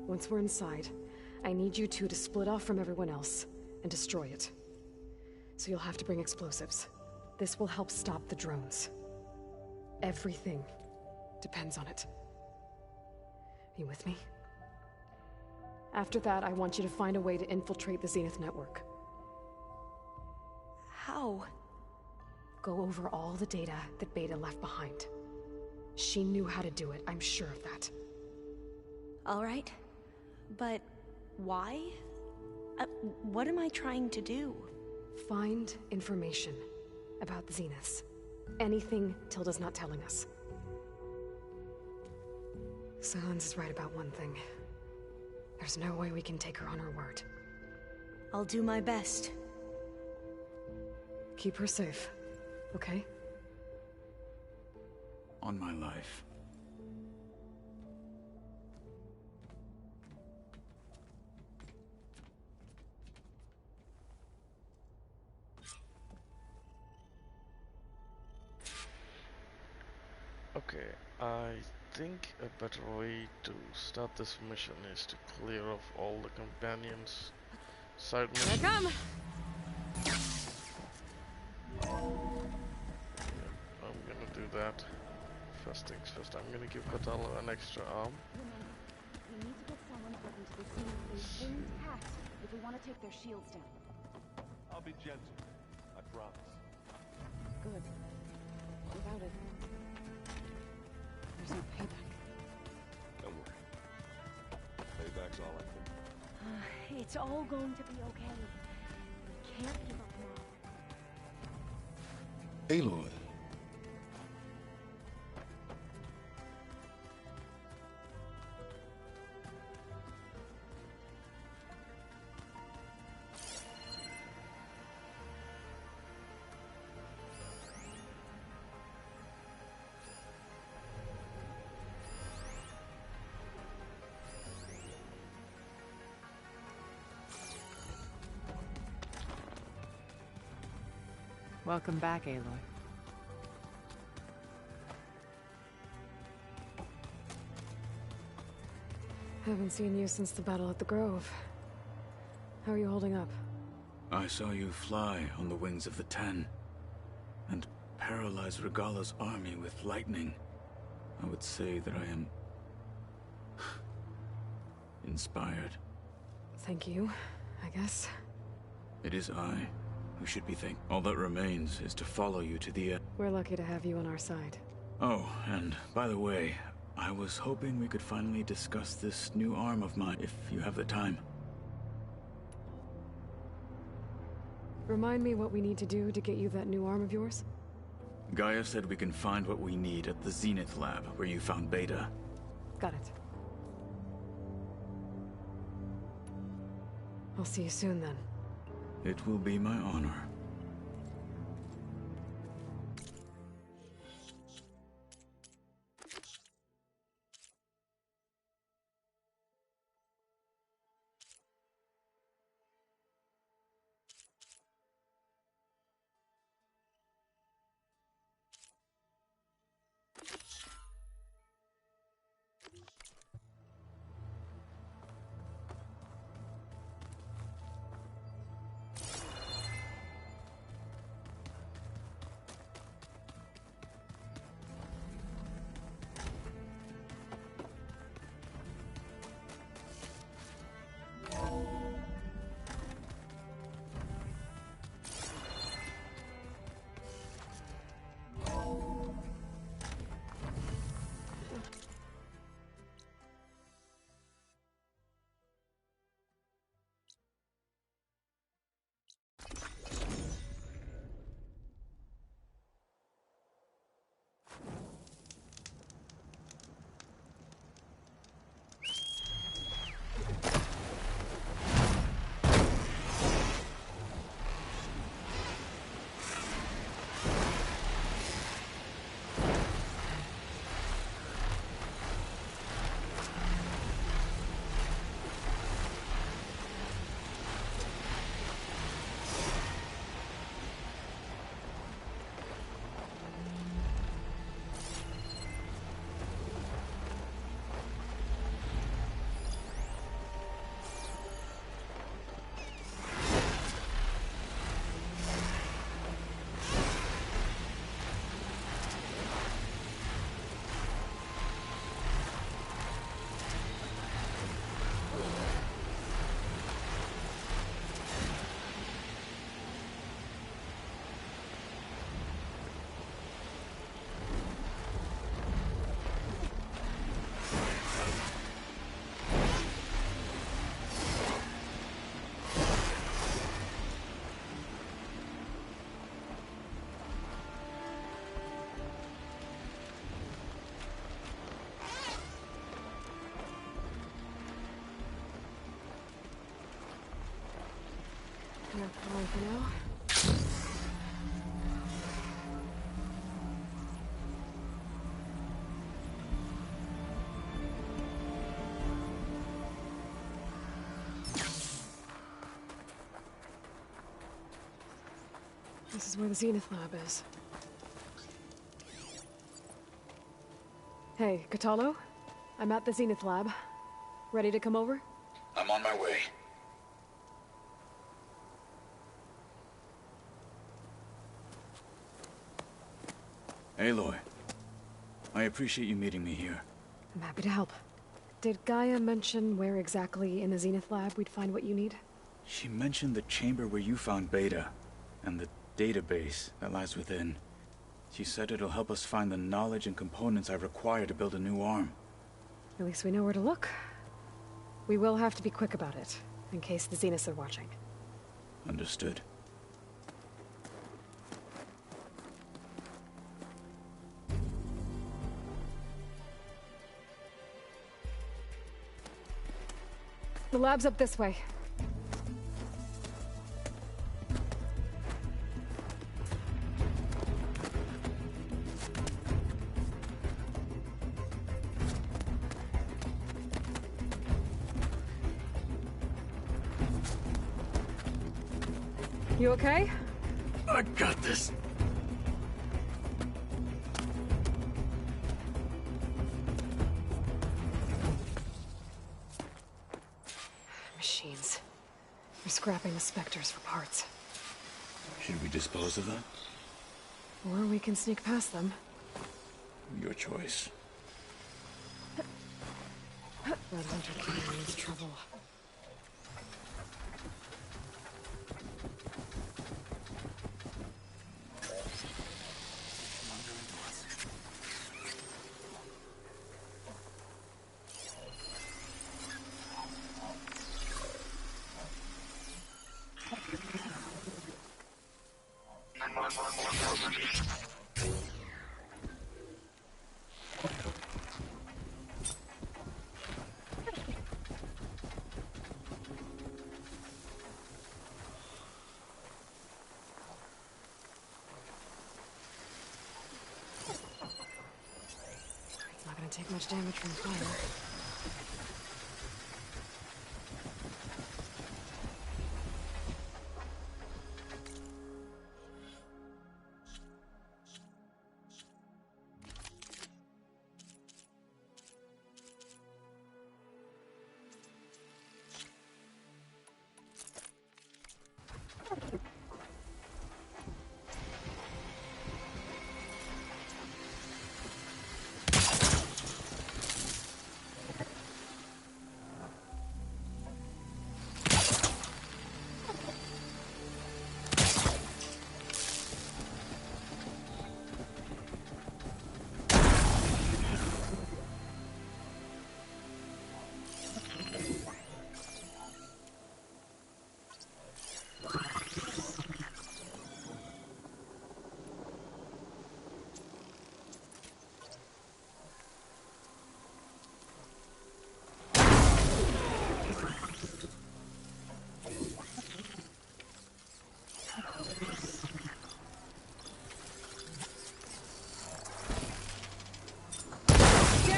S1: Once we're inside, I need you two to split off from everyone else and destroy it. So you'll have to bring explosives. This will help stop the drones. Everything depends on it. You with me? After that, I want you to find a way to infiltrate the Zenith network.
S18: How?
S1: go over all the data that Beta left behind. She knew how to do it, I'm sure of that.
S18: All right. But why? What am I trying to do?
S1: Find information about the Zeniths. Anything Tilda's not telling us. Silence is right about one thing. There's no way we can take her on her word.
S18: I'll do my best.
S1: Keep her safe, okay?
S8: On my life.
S19: Okay, I think a better way to start this mission is to clear off all the companions' side missions.
S3: Here I come!
S19: I'm gonna do that. First things first, I'm gonna give kotallo an extra arm.
S5: We need to get someone put into the scene intact if we want to take their shields down.
S17: I'll be gentle. I promise.
S5: Good. Without it, there's no payback.
S17: Don't worry. Payback's all I think.
S18: It's all going to be okay. We can't give up now.
S16: Aloy.
S20: Welcome back, Aloy.
S1: Haven't seen you since the battle at the Grove. How are you holding up?
S8: I saw you fly on the wings of the Ten, and paralyze Regala's army with lightning. I would say that I am inspired.
S1: Thank you, I guess.
S8: It is I who should be thanked. All that remains is to follow you to the end.
S1: We're lucky to have you on our side.
S8: Oh, and by the way, I was hoping we could finally discuss this new arm of mine, if you have the time.
S1: Remind me what we need to do to get you that new arm of yours?
S8: Gaia said we can find what we need at the Zenith lab, where you found Beta.
S1: Got it. I'll see you soon, then.
S8: It will be my honor.
S1: Enough for now. This is where the Zenith Lab is. Hey, Kotallo? I'm at the Zenith Lab. Ready to come over?
S8: I'm on my way. Aloy, I appreciate you meeting me here.
S1: I'm happy to help. Did Gaia mention where exactly in the Zenith Lab we'd find what you need?
S8: She mentioned the chamber where you found Beta, and the database that lies within. She said it'll help us find the knowledge and components I require to build a new arm.
S1: At least we know where to look. We will have to be quick about it, in case the Zeniths are watching.
S8: Understood.
S1: The lab's up this way. You okay?
S8: I got this.
S1: Machines. We're scrapping the Spectres for parts.
S8: Should we dispose of them?
S1: Or we can sneak past them.
S8: Your choice.
S1: Red Hunter King means trouble. It's not gonna take much damage from fire.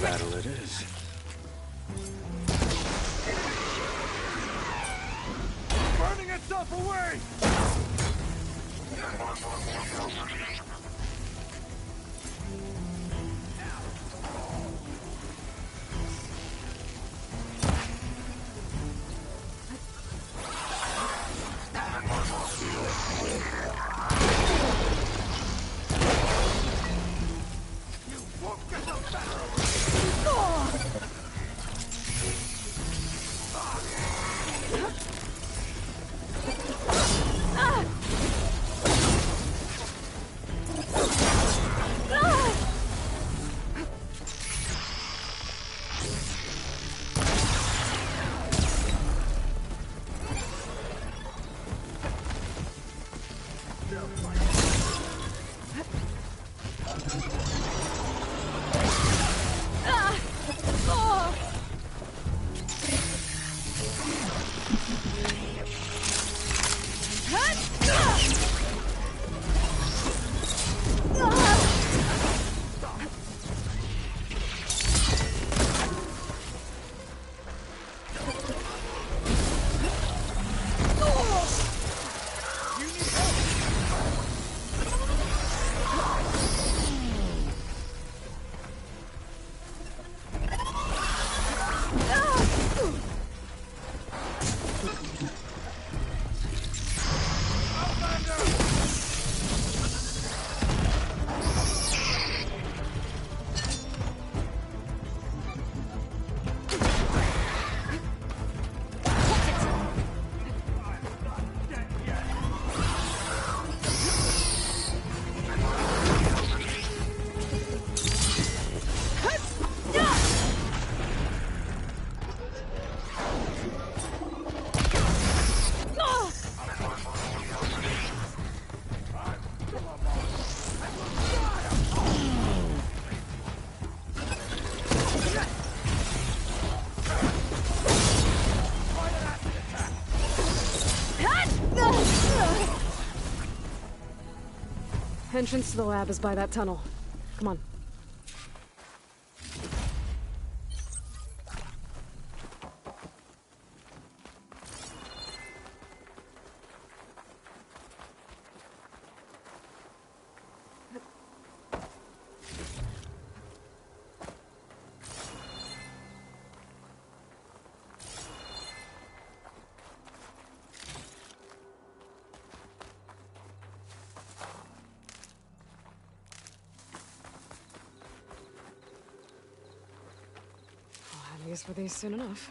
S8: Battle it is.
S4: Burning itself away!
S1: Entrance to the lab is by that tunnel. Come on. I'll have use for these soon enough.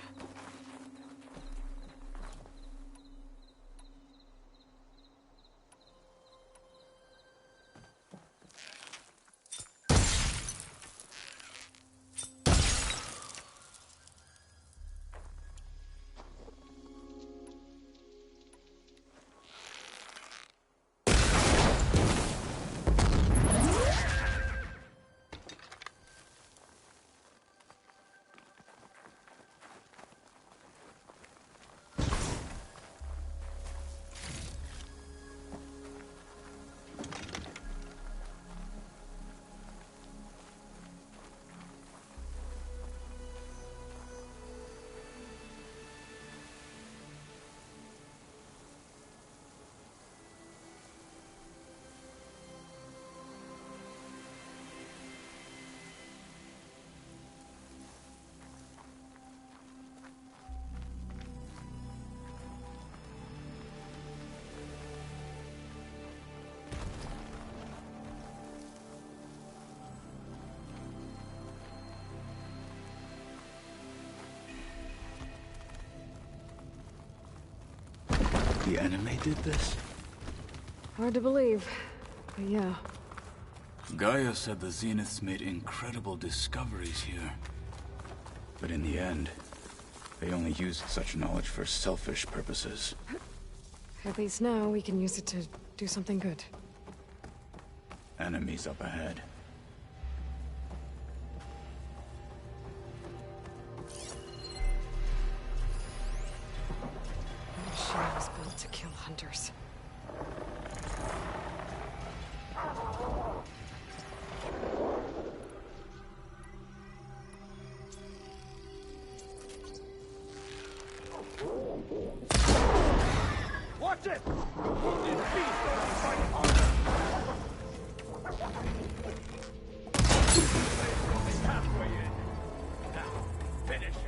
S8: The enemy did this?
S1: Hard to believe, but yeah.
S8: Gaia said the Zeniths made incredible discoveries here. But in the end, they only used such knowledge for selfish purposes.
S1: At least now we can use it to do something good.
S8: Enemies up ahead.
S1: The machine was built to kill hunters.
S4: Watch it! Wounded beast gonna fight harder! Halfway in. Now, finish it.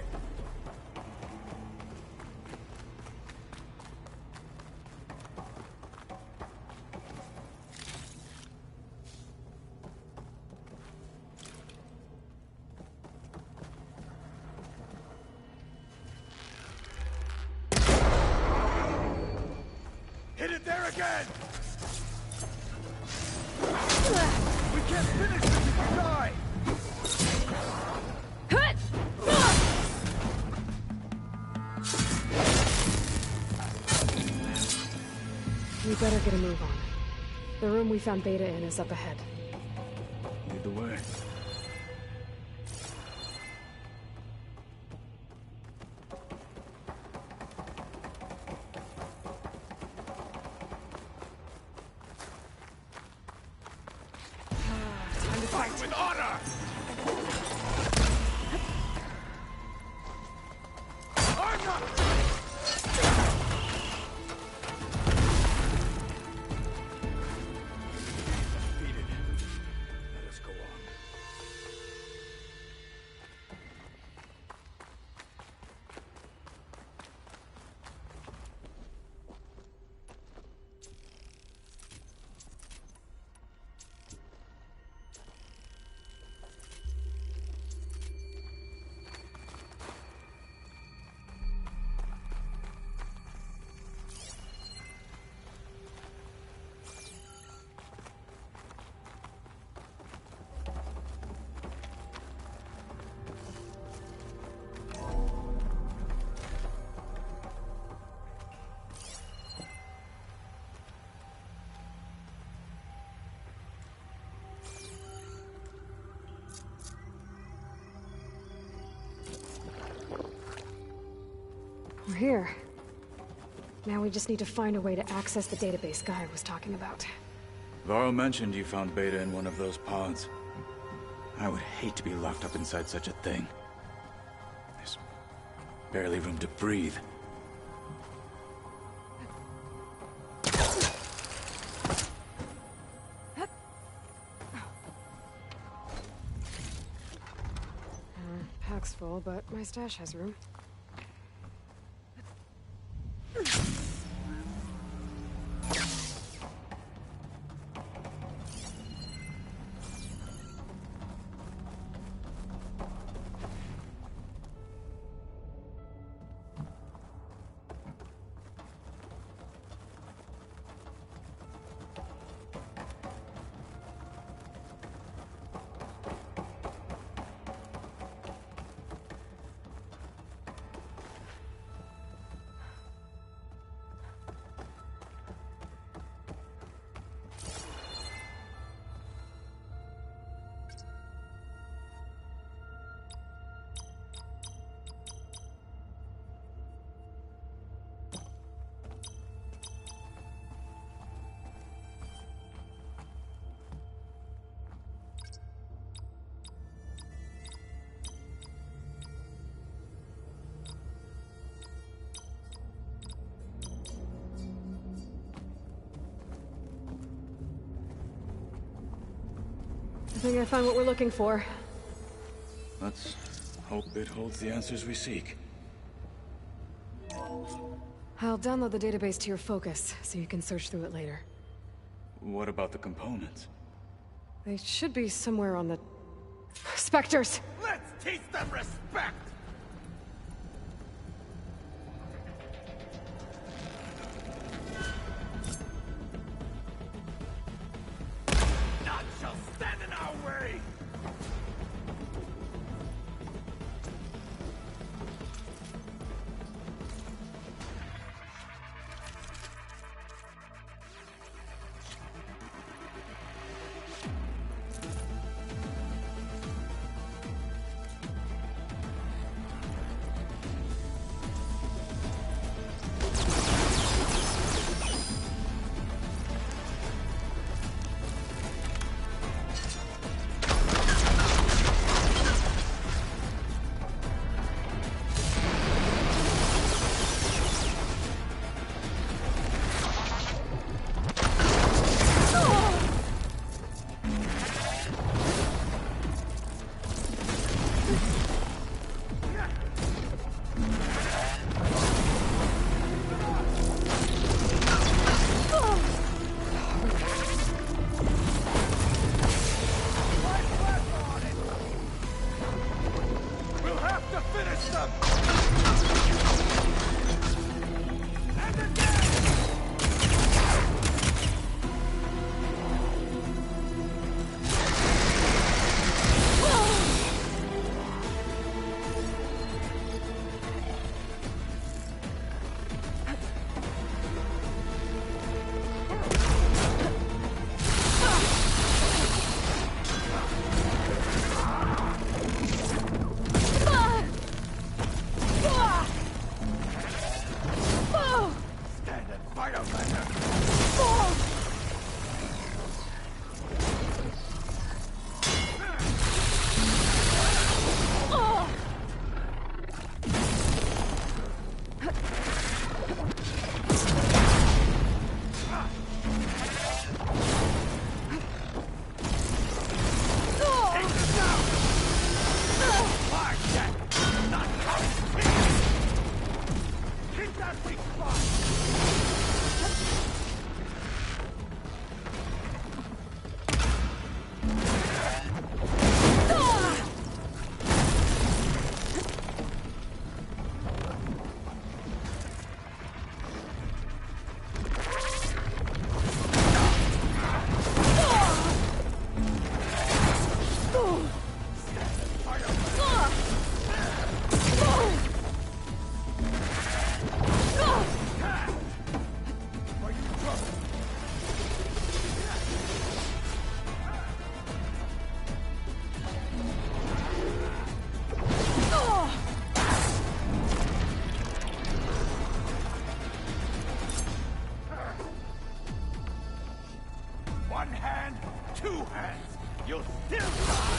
S4: Hit it there again! We can't finish this if we die!
S1: We better get a move on. The room we found Beta in is up ahead.
S8: Lead the way.
S1: Time to
S4: Fight with honor! I'm not... Defeated. Let us go on.
S1: We're here. Now we just need to find a way to access the database Gaia was talking about.
S8: Varro mentioned you found Beta in one of those pods. I would hate to be locked up inside such a thing. There's barely room to breathe.
S1: Pack's full, but my stash has room. I think I found what we're looking for.
S8: Let's hope it holds the answers we seek.
S1: I'll download the database to your Focus, so you can search through it later.
S8: What about the components?
S1: They should be somewhere on the... Spectres!
S4: Let's teach them respect! None shall stand in our way! two hands, you'll still die!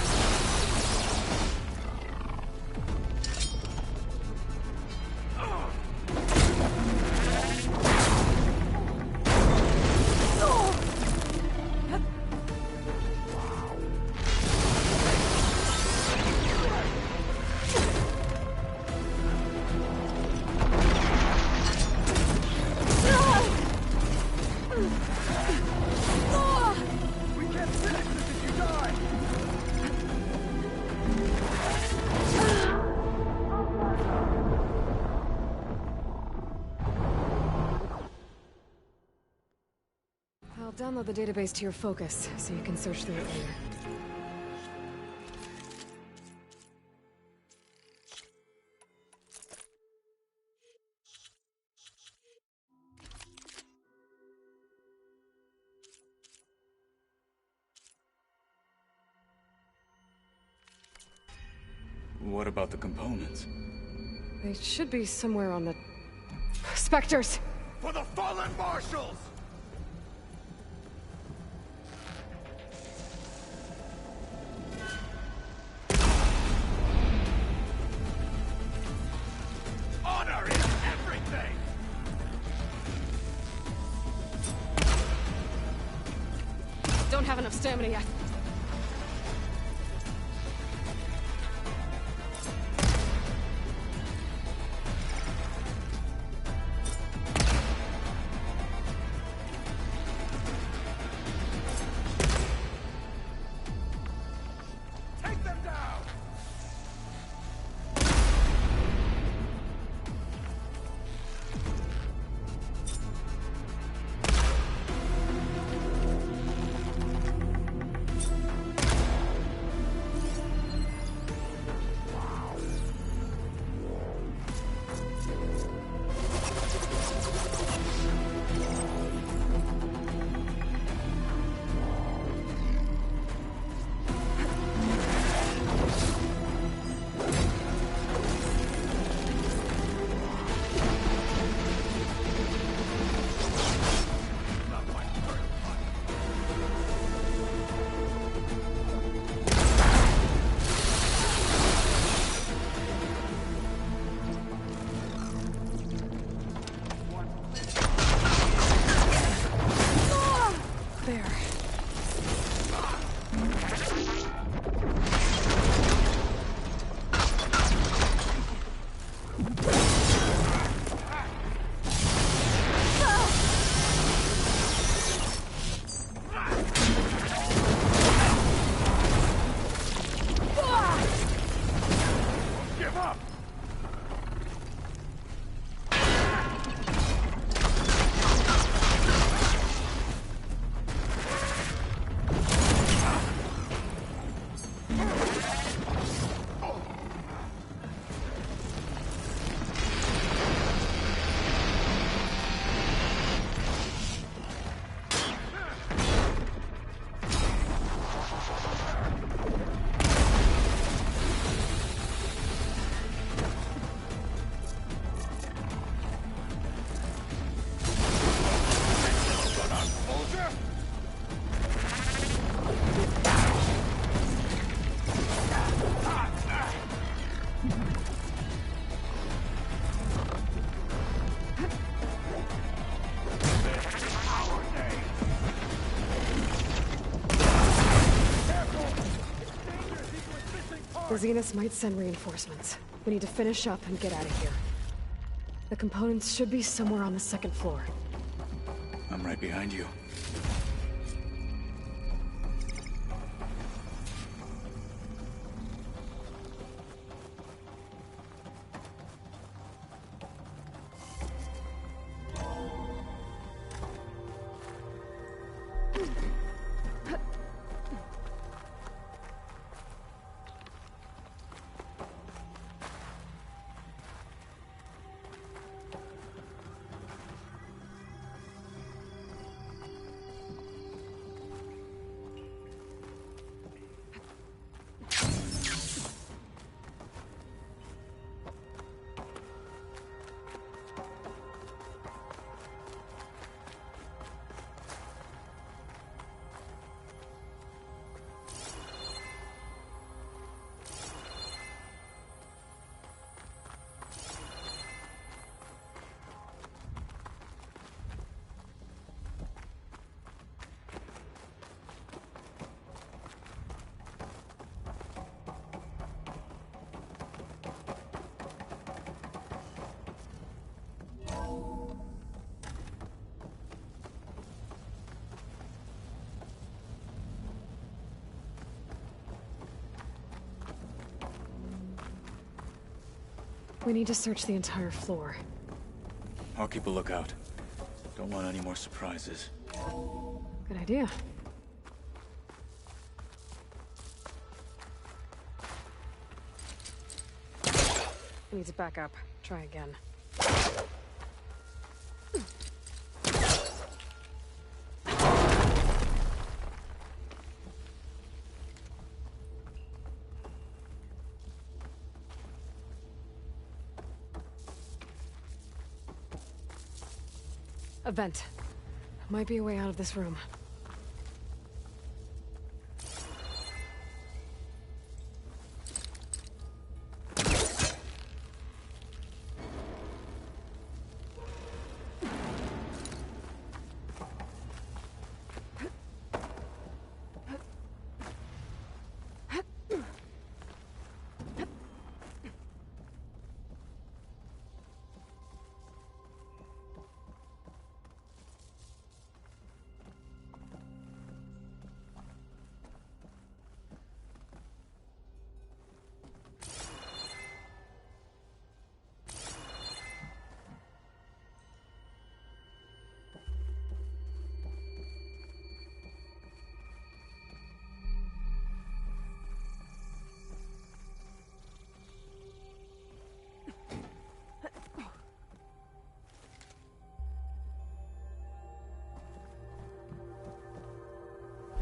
S1: I'll download the database to your focus, so you can search through it later.
S8: What about the components?
S1: They should be somewhere on the... Spectres!
S4: For the fallen marshals! Honor is everything!
S1: Don't have enough stamina yet.
S4: Take them down!
S1: The Zeniths might send reinforcements. We need to finish up and get out of here. The components should be somewhere on the second floor.
S8: I'm right behind you.
S1: We need to search the entire floor.
S8: I'll keep a lookout. Don't want any more surprises.
S1: Good idea. Need to back up. Try again. A vent. Might be a way out of this room.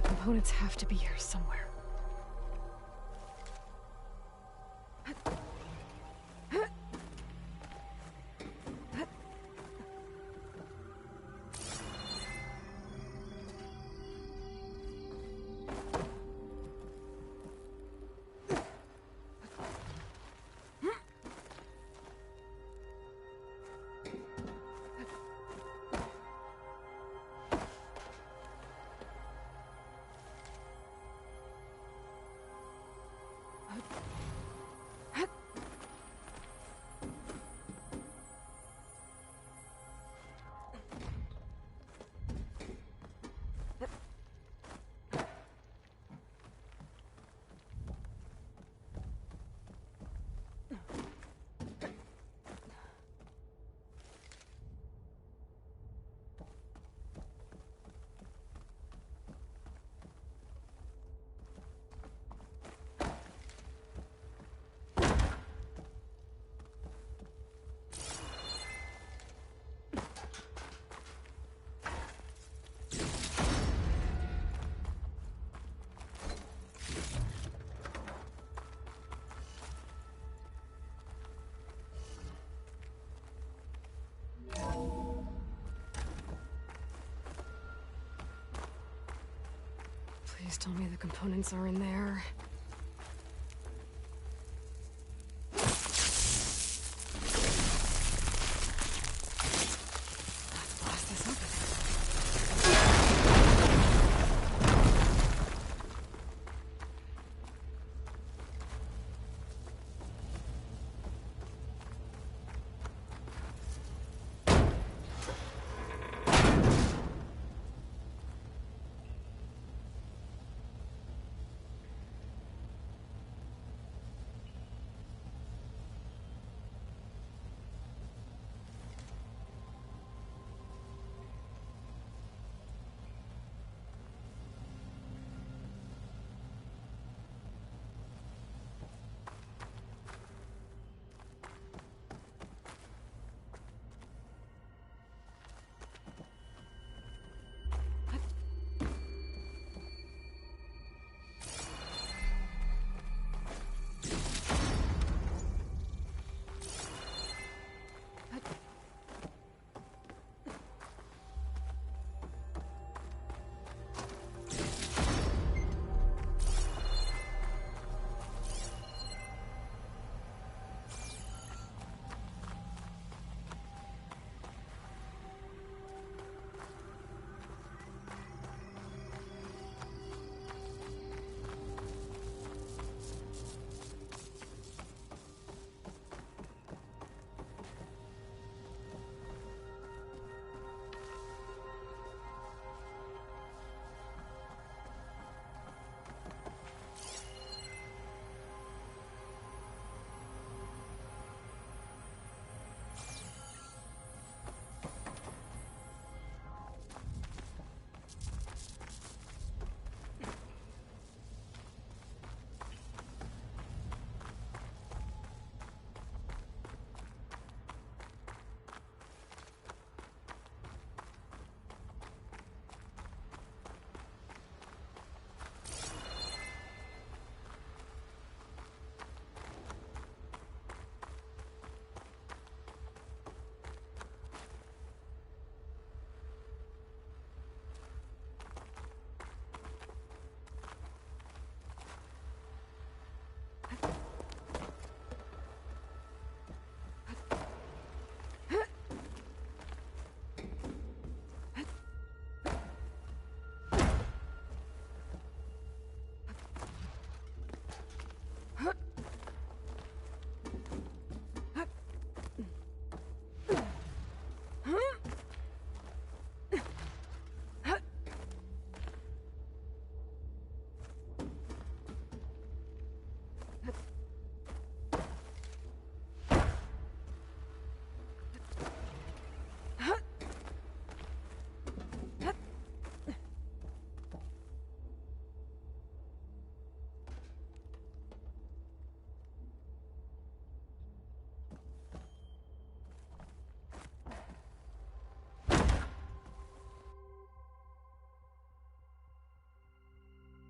S1: Components have to be here somewhere. Please tell me the components are in there.